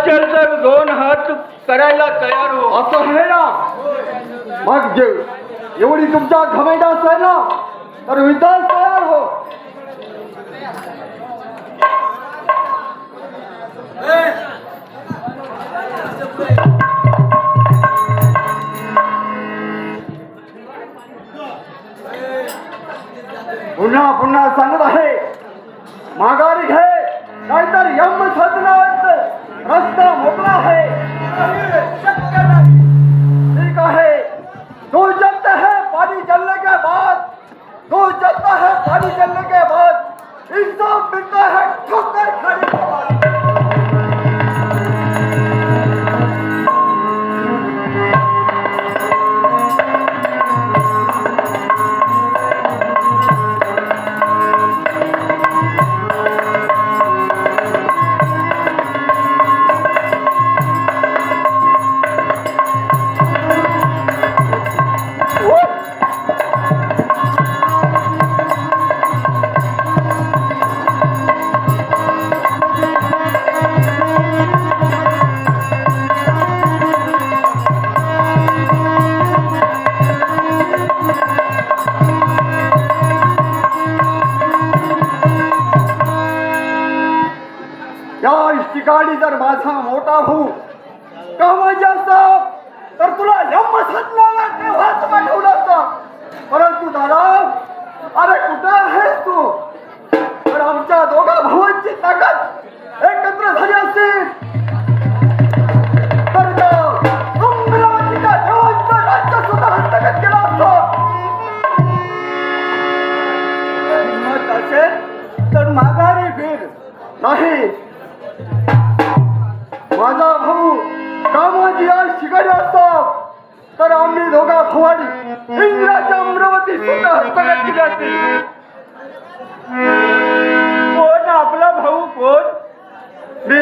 चल तर दोन हात करायला तयार हो. असं आहे ना. मग जे एवढी तुमचा घमेंड असेल ना तर विधान तयार हो. पुन्हा पुन्हा सांगत आहे, माघारी घे नाहीतर यम सदनात रस्ता मोकळा आहे. शक्य नाही. ठीक आहे. तू जलता है पानी जलने के बाद, तू जलता है पानी जलने के बाद इंसान मिलता है ठोकर खाने के बाद. ठिकाणी जर माझा मोठा भाऊ कामाची असता तर तुला यम सदनाला तेव्हाच पाठवलं असतं. परंतु दादा, अरे कुठं आहेस तू? तर आमच्या दोघा भावांची ताकद एकत्र झाली असती तर अमरावतीच्या देवांचं राज्य सुद्धा हस्तगत केलं असतं. हिम्मत असेल तर माघारी फिर. नाही, माझा भाऊ कामाची आज शिकारी असतात तर आम्ही दोघा भावांनी इंद्राच्या अमरावती सुद्धा हस्तगत केली असती. कोण आपला भाऊ कोण? मी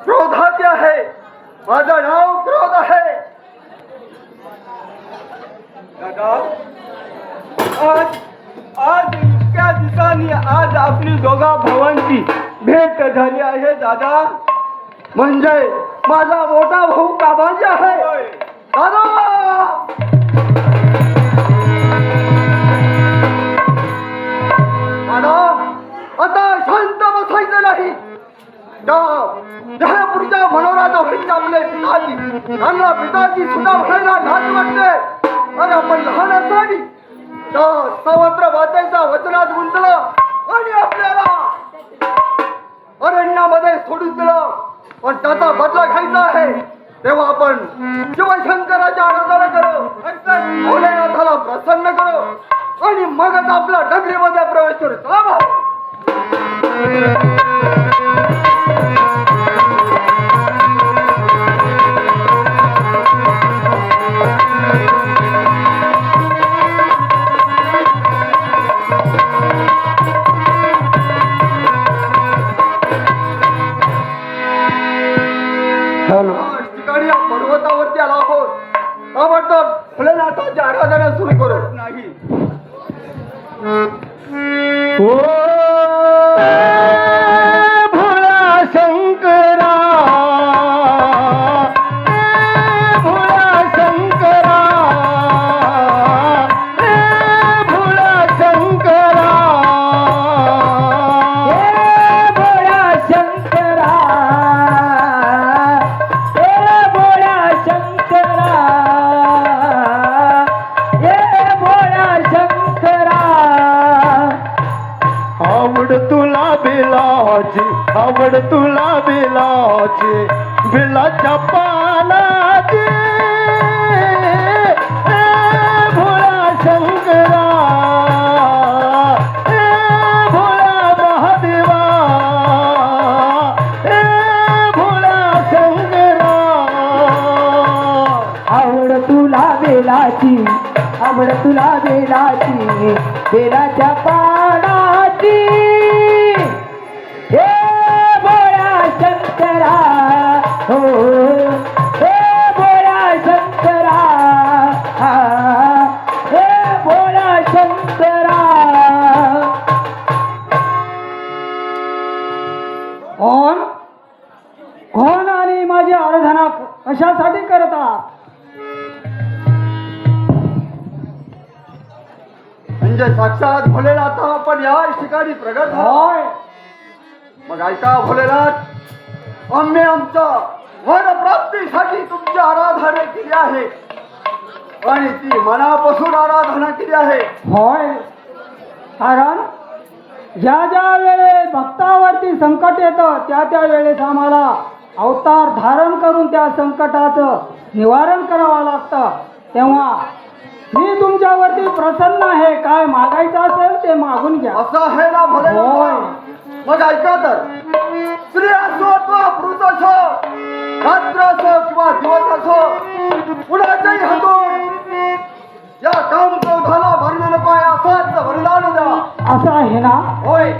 क्रोधाचे आहे. माझं नाव क्रोध आहे. दादा, आज आज इतक्या दिवसांनी आज आपली दोघा भावांची भेट झाली आहे दादा. म्हणजे माझा मोठा भाऊ कामाची आहे. दादा, दादा, आता शांत बसायचं नाही. पुढच्या मनोराचा व्हायचे आपले पिताजी, त्यांना पिताजी सुद्धा व्हायला लाज वाटते. अरे आपण लहान असताना सर्वत्र वाचायचा वचनात गुंतलं आणि आपल्याला अरण्यामध्ये सोडून दिलं. पण त्याचा बदला घ्यायचा आहे तेव्हा आपण शिवशंकराच्या आराधना करू, भोलेनाथाला प्रसन्न करू आणि मगच आपला नगरीमध्ये प्रवेश करू. चला भाऊ. ठिकाणी पर्वतावरती आला आहोत. ताबडतोब भोलेनाथाची आराधना सुरू करू. नाही. भोळा शंकरा, भोळा शंकरा, भोळा शंकरा, भोळा शंकरा, भोळा शंकरा, भोळा शंकरा. आवड तुला बेलाची, आवड तुला बेलाची, बेलाच्या पानाची, भोळा शंकरा, भोळा महादेवा, भोळा शंकरा. आवड तुला बेलाची, आवड तुला बेलाची, बेलाच्या पानाची, हे भोळा शंकरा, हो हे भोळा शंकरा, हे भोळा शंकरा. कोण कोण आणि माझी आराधना कशासाठी करत आहात? म्हणजे साक्षात भोलेनाथ आपण या ठिकाणी प्रगट झाला. होय. मग ऐका भोलेनाथ, आम्ही आमच्या वर प्राप्तीसाठी तुमची आराधना केली आहे आणि ती मनापासून आराधना केली आहे. होय. कारण ज्या ज्या वेळेस भक्तावरती संकट येतं त्या वेळेस आम्हाला अवतार धारण करून त्या संकटाचं निवारण करावं लागतं. तेव्हा मी तुमच्यावरती प्रसन्न आहे. काय मागायचं असेल ते मागून घ्या. असं आहे ना होय. भोलेनाथ? मग ऐका तर, स्त्री असो किंवा पुरुष असो, रात्र असो किंवा दिवस असो, कुणाच्याही हातून या काम क्रोधाला भरणं नको आहे असंच वरदान द्या. असं आहे ना? होय.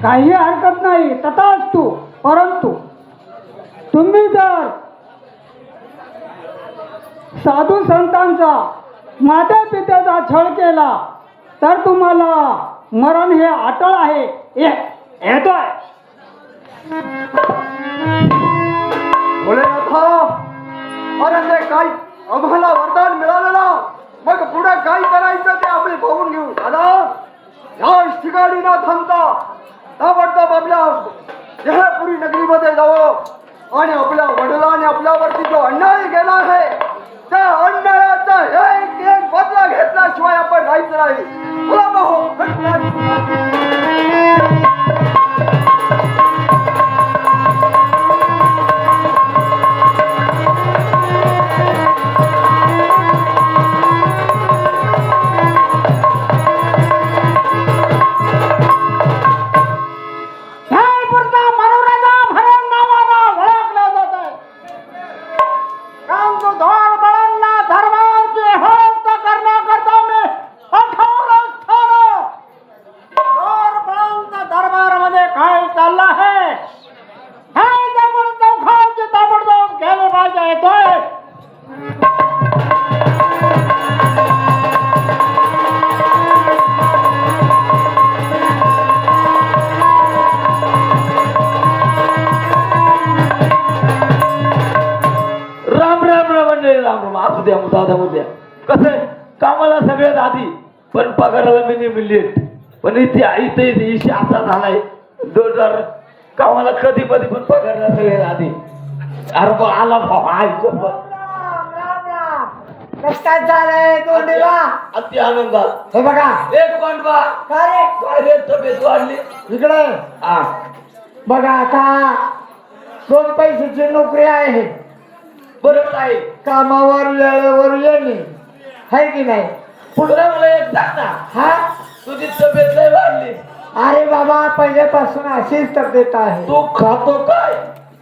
काही हरकत नाही. तथास्तु. परंतु तुम्ही जर साधू संतांचा माता पित्याचा छळ केला तर तुम्हाला मरण हे अटळ आहे. येतोय. भोलेनाथ, अरे ते काय आम्हाला वरदान मिळालं ना, मग पुढे काय करायचं ते आपण बघून घेऊ. दादा, या ठिकाणी ना थांबता ताबडतोब आपल्या देहपुरी नगरीमध्ये जावं आणि आपल्या वडिलांनी आपल्यावरती जो अन्याय केला आहे त्या अन्यायाचा एक एक बदला घेतल्याशिवाय आपण राहायचं नाही. बोला भाऊ. जयपूरचा मनोराजा म्हणून नावाला ओळखला जात आहे. कामधुर बळांना धर्माची हस्त करण्याकरता मी कठोर असताना धोर बळांच्या दरबारामध्ये काय चाललं आहे हे जमून चौखाची ताबडतोब केले पाहिजे. येतोय. राम राम राम मंडळी, राम राम. असू द्या दादा उद्या कसं आहे, कामाला सगळ्यात आधी पण पगाराला मी मिळली. पण इथे इथे असा झालाय जोरदार कामाला कधी कधी पण पगाराला सगळ्यात आधी. अरे बा, आला भाऊ. काय झालंय तोंडीला? अति आनंदात. हे बघा. एक कोंडवा काय रे, तब्येत वाढली इकडे हा. बघा. आता 2 पैशाची नोकरी आहे. बरोबर आहे. कामावर वेळेवर येणे आहे की नाही? पुढे मला एक सांग ना, हा. तुझी तब्येत लय वाढली. अरे बाबा, पहिल्यापासून अशीच तब्येत आहे. तू खातो काय?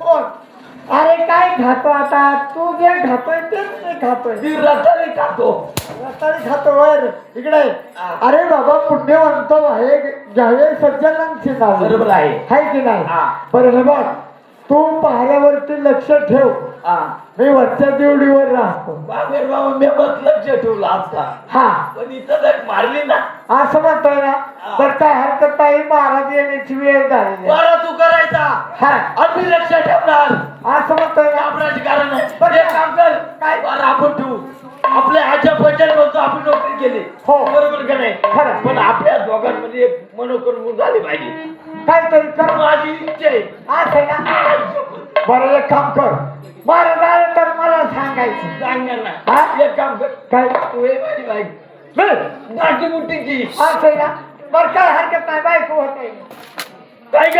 कोण? अरे काय खातो आता? तू जे खातोय तेच मी खातोय. ती रताळी खातो. रताळी खातो वर. इकडे. अरे बाबा, पुण्यवंत आहे घ्यावे सज्जनांची नावे. बरोबर आहे. आहे की नाही? हा. बरं हे बघ, तू पाहण्यावरती लक्ष ठेव. हा. मी वरच्या देवडीवर राहतो. बाबेर बाबा मी बस लक्ष ठेवलं असता, हा. पण इथं जर मारली ना, असं म्हणतोय ना, तर काय हरकत नाही. महाराज येण्याची वेळ झालेली आहे. बरं तू करायचा हा. आम्ही लक्ष ठेवणार. असं म्हणतोय ना. आपल्याची कारण आहे. एक काम कर, काय बरं आपण ठेवू. आपल्या आजच्या बजेट म्हणतो आपण नोकरी केली. हो. बरोबर का नाही? खरं. पण आपल्या दोघांमध्ये एक मनोकरण झाली पाहिजे. काहीतरी कर. माझी इच्छा आहे. असं आहे ना. बरं, एक काम कर. बरं झालं तर मला सांगायचं. सांगणार ना. हा? एक काम कर, काय? तू हे माझी बाईक दाटी मुठीची असं आहे ना. बरं, काय हरकत नाही. बायको होते काय ग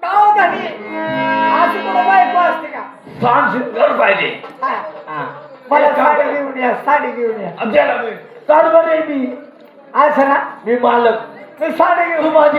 काव झाली. असं तुला बायको असते का? सांग घर पाहिजे. हा. हा. मला एक काम साडी कर. घेऊन या. साडी घेऊन या. आमच्याला मी काढ बरे मी असं ना. मी मालक, मी साडी घेऊन तू माझी